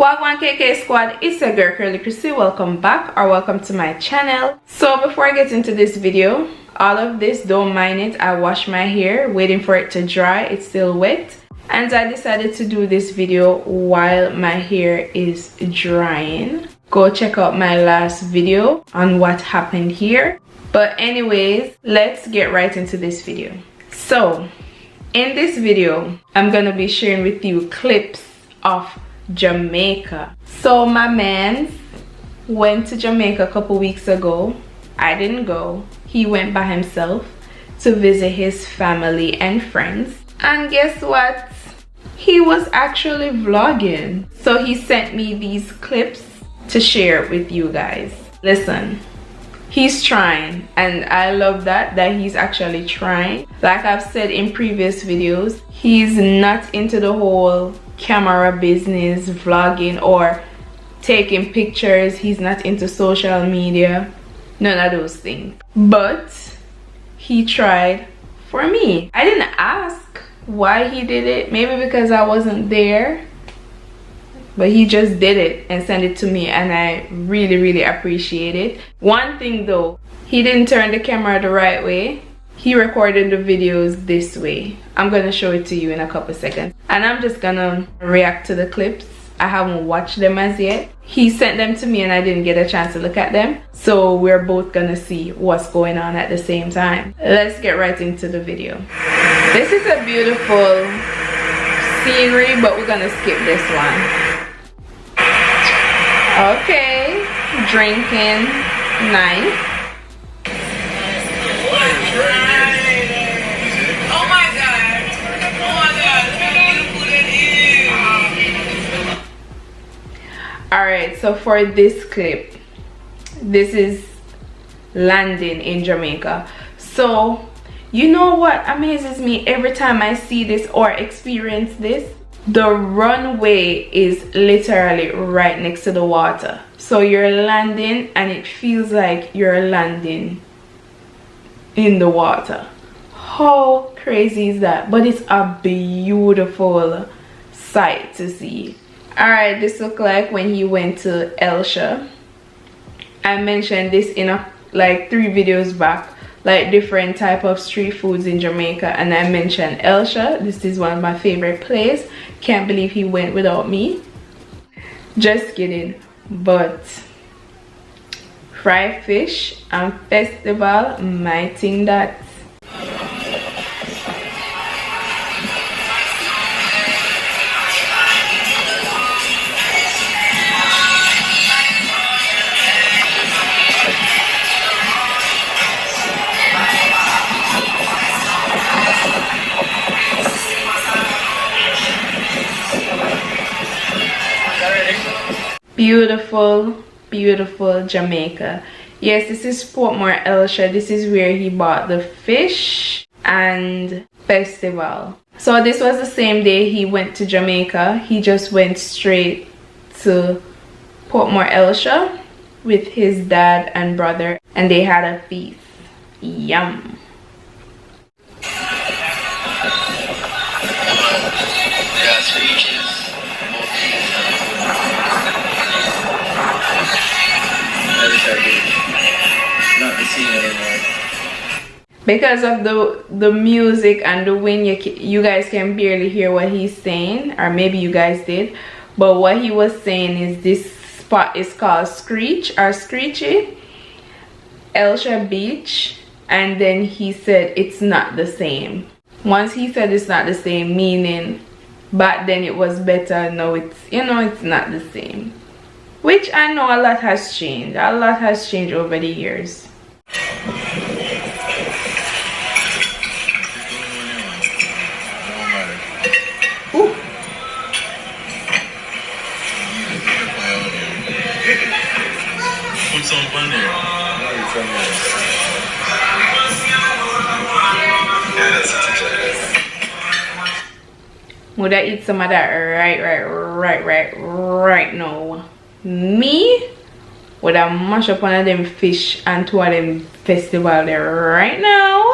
Wagwan KK squad, it's your girl Kurly Krissy. Welcome back or welcome to my channel. So before I get into this video, all of this, don't mind it, I washed my hair waiting for it to dry. It's still wet, and I decided to do this video while my hair is drying. Go check out my last video on what happened here. But anyways, let's get right into this video. So in this video, I'm gonna be sharing with you clips of Jamaica. So my man went to Jamaica a couple weeks ago. I didn't go. He went by himself to visit his family and friends. And guess what? He was actually vlogging. So he sent me these clips to share with you guys. Listen, he's trying, and I love that he's actually trying. Like I've said in previous videos, he's not into the whole camera business, vlogging or taking pictures. He's not into social media, none of those things. But he tried for me. I didn't ask why he did it, maybe because I wasn't there, but he just did it and sent it to me, and I really appreciate it. One thing though, he didn't turn the camera the right way. He recorded the videos this way. I'm gonna show it to you in a couple seconds, and I'm just gonna react to the clips. I haven't watched them as yet. He sent them to me and I didn't get a chance to look at them, so we're both gonna see what's going on at the same time. Let's get right into the video. This is a beautiful scenery, but we're gonna skip this one. Okay, drinking, nice. Oh my god, look how beautiful that is. Alright, so for this clip, this is landing in Jamaica. So you know what amazes me every time I see this or experience this? The runway is literally right next to the water. So you're landing and it feels like you're landing in the water. How crazy is that? But it's a beautiful sight to see. Alright, this looked like when he went to Hellshire. I mentioned this in like 3 videos back, like different type of street foods in Jamaica, and I mentioned Hellshire. This is one of my favorite places. Can't believe he went without me. Just kidding. But fried fish and festival, my thing that. Beautiful Jamaica. Yes, this is Portmore Hellshire. This is where he bought the fish and festival. So this was the same day he went to Jamaica. He just went straight to Portmore Hellshire with his dad and brother, and they had a feast. Yum. Because of the music and the wind, you guys can barely hear what he's saying, or maybe you guys did. But what he was saying is this spot is called Screech or Screechy Hellshire Beach, and then he said it's not the same. Once he said it's not the same, meaning back then it was better, now it's, you know, it's not the same. Which I know a lot has changed. A lot has changed over the years. Ooh. Put some fun there. Would I eat some of that right now? Me would I mash up one of them fish and 2 of them festival there right now.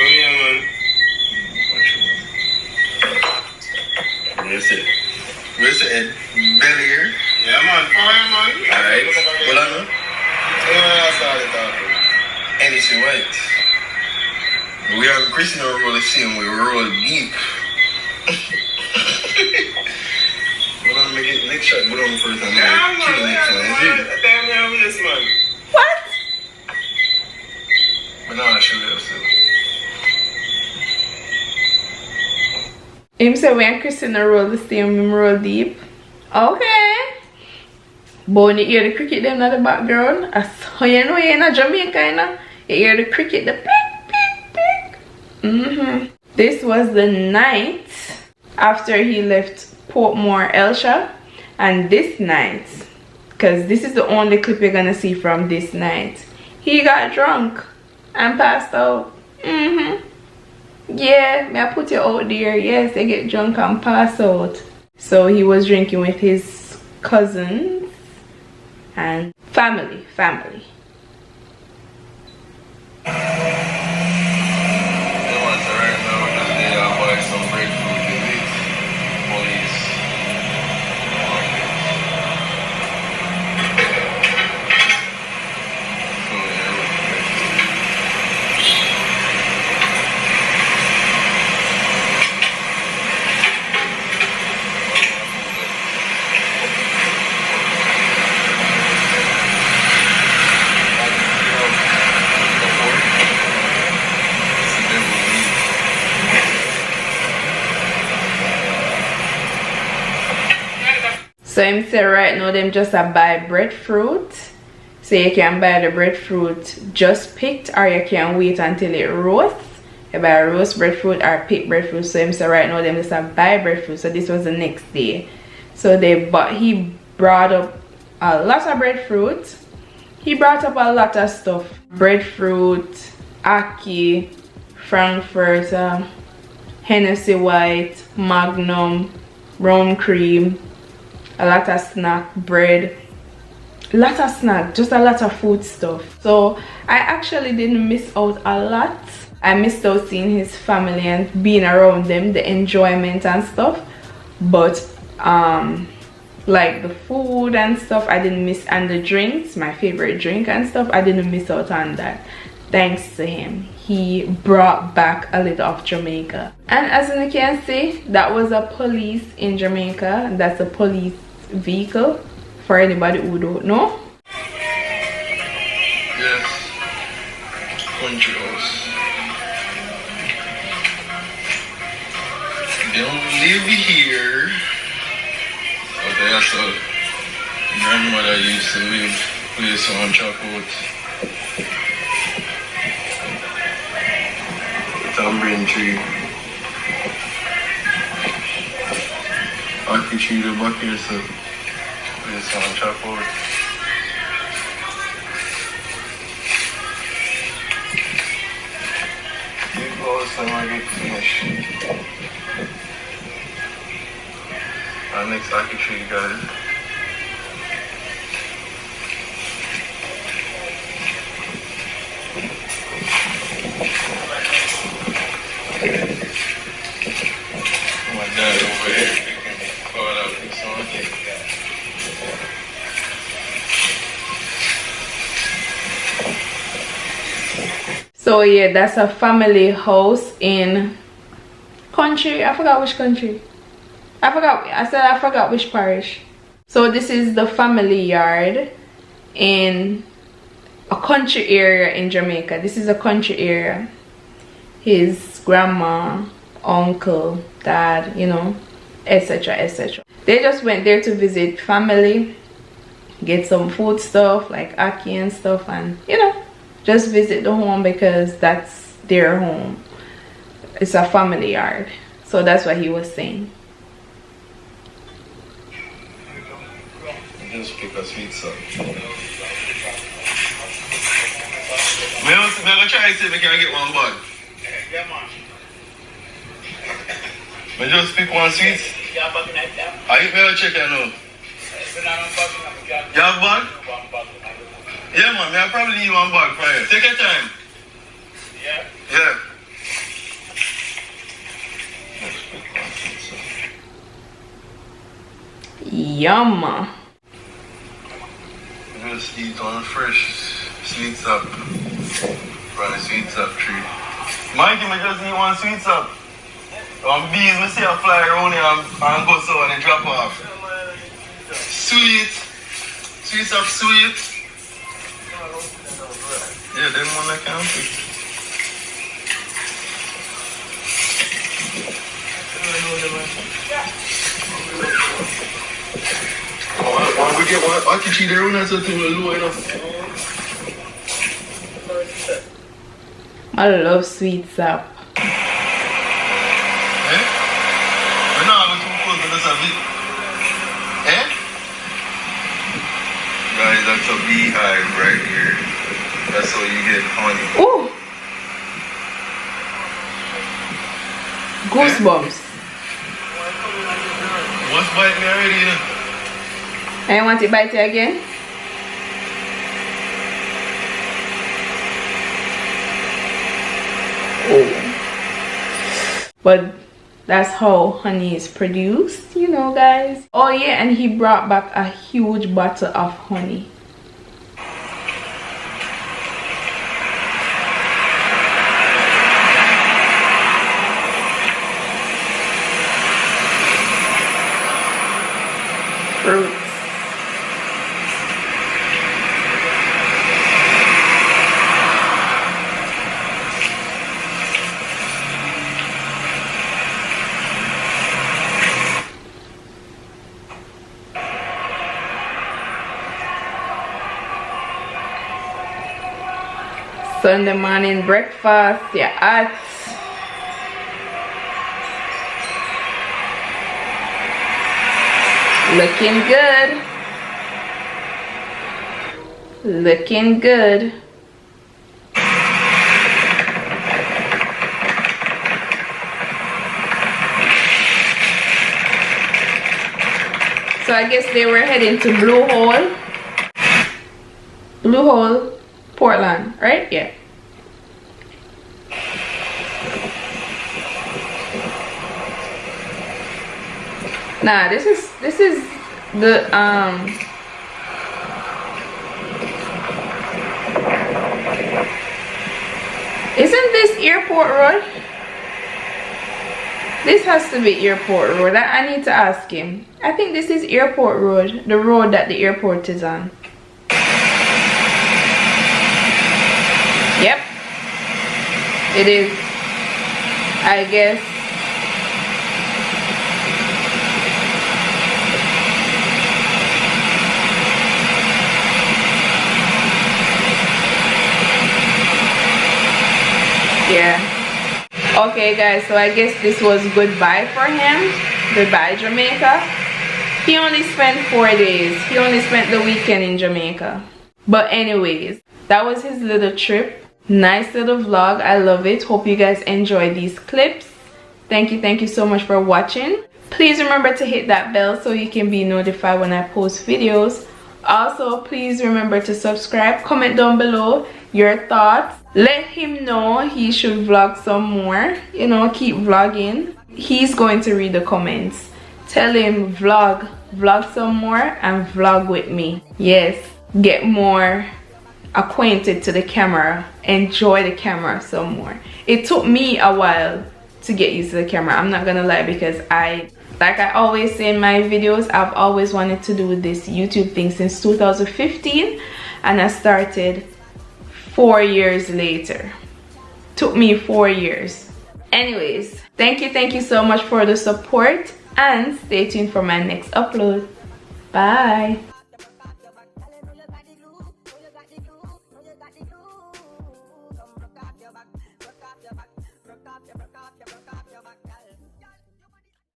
Oh yeah, man. the same way, roll deep. Well, I'm gonna get next shot, but on first and then kill the next one. Damn, this man. What? But now I should have said. Him say when Krissy roll the steam, him roll deep. Okay. But when you hear the cricket them in the background, so you know you're in a Jamaica, you know? You hear the cricket, the pick, pick, pick. This was the night after he left Portmore Hellshire. And this night, because this is the only clip you're gonna see from this night, he got drunk and passed out. Yeah, may I put you out there? Yes, they get drunk and pass out. So he was drinking with his cousins and family. So him say right now them just buy breadfruit. So you can buy the breadfruit just picked, or you can wait until it roasts. You buy roast breadfruit or picked breadfruit. So him say right now them just buy breadfruit. So this was the next day. So he brought up a lot of breadfruit. He brought up a lot of stuff. Breadfruit, ackee, frankfurter, Hennessy white, Magnum, brown cream, a lot of snack, bread, a lot of snack, just a lot of food stuff. So I actually didn't miss out a lot. I missed out seeing his family and being around them, the enjoyment and stuff. But like the food and stuff I didn't miss, and the drinks, my favorite drink and stuff, I didn't miss out on that. Thanks to him, he brought back a little of Jamaica. And as you can see, that was a police in Jamaica. That's a police vehicle for anybody who don't know. Yes, country house. They don't live here. Oh, there's a grandmother used to live place on Chapot. Tambourine tree. Ackee tree the back here, so place on Chapot. Keep close and I get finished. Our next ackee tree, guys. My dad over here picking card out this one. So yeah, that's a family house in country. I forgot which country. I forgot which parish. So this is the family yard in a country area in Jamaica. This is a country area. His grandma, uncle, dad, you know, etc, etc. They just went there to visit family, get some food stuff like ackee and stuff, and you know, just visit the home because that's their home. It's a family yard. So that's what he was saying. Just pick a sweet song. I'm gonna try to see if I can get one bag. Yeah, man. I just pick one sweet. Yeah, bag like that. I better check it now. You have bag? Yeah, man. I'll probably need one bag for you. Take your time. Yeah. Yeah. Yum. Just eat on fresh sweet sap from the sweet sap tree. Mikey, I just need one sweet up. Bees, me see a fly around here and go so and they drop off. Sweet. Sweet up, sweet. Yeah, them one I can't pick. Why we get one? I can see the run as a low enough. I love sweet sap. Eh? We're not having too close to this a bit. Eh? Guys, that's a beehive right here. That's how you get honey. Ooh! Goosebumps. What's biting me already, you know? I want to bite it again. Oh. But that's how honey is produced, you know, guys. Oh yeah, and he brought back a huge bottle of honey. Fruits. Sunday morning breakfast, yeah, looking good. Looking good. So I guess they were heading to Blue Hole, Portland, right? Yeah. Nah, this is the isn't this Airport Road? This has to be Airport Road. I need to ask him. I think this is Airport Road, the road that the airport is on. Yep, it is. I guess. Yeah. Okay guys, so I guess this was goodbye for him. Goodbye Jamaica. He only spent 4 days. He only spent the weekend in Jamaica. But anyways, that was his little trip. Nice little vlog. I love it. Hope you guys enjoy these clips. Thank you so much for watching. Please remember to hit that bell so you can be notified when I post videos. Also, please remember to subscribe. Comment down below your thoughts. Let him know he should vlog some more. You know, keep vlogging. He's going to read the comments. Tell him vlog some more and vlog with me. Yes, get more acquainted to the camera. Enjoy the camera some more. It took me a while to get used to the camera. I'm not gonna lie, because like I always say in my videos, I've always wanted to do this YouTube thing since 2015, and I started 4 years later. Took me 4 years. Anyways, thank you so much for the support, and stay tuned for my next upload. Bye.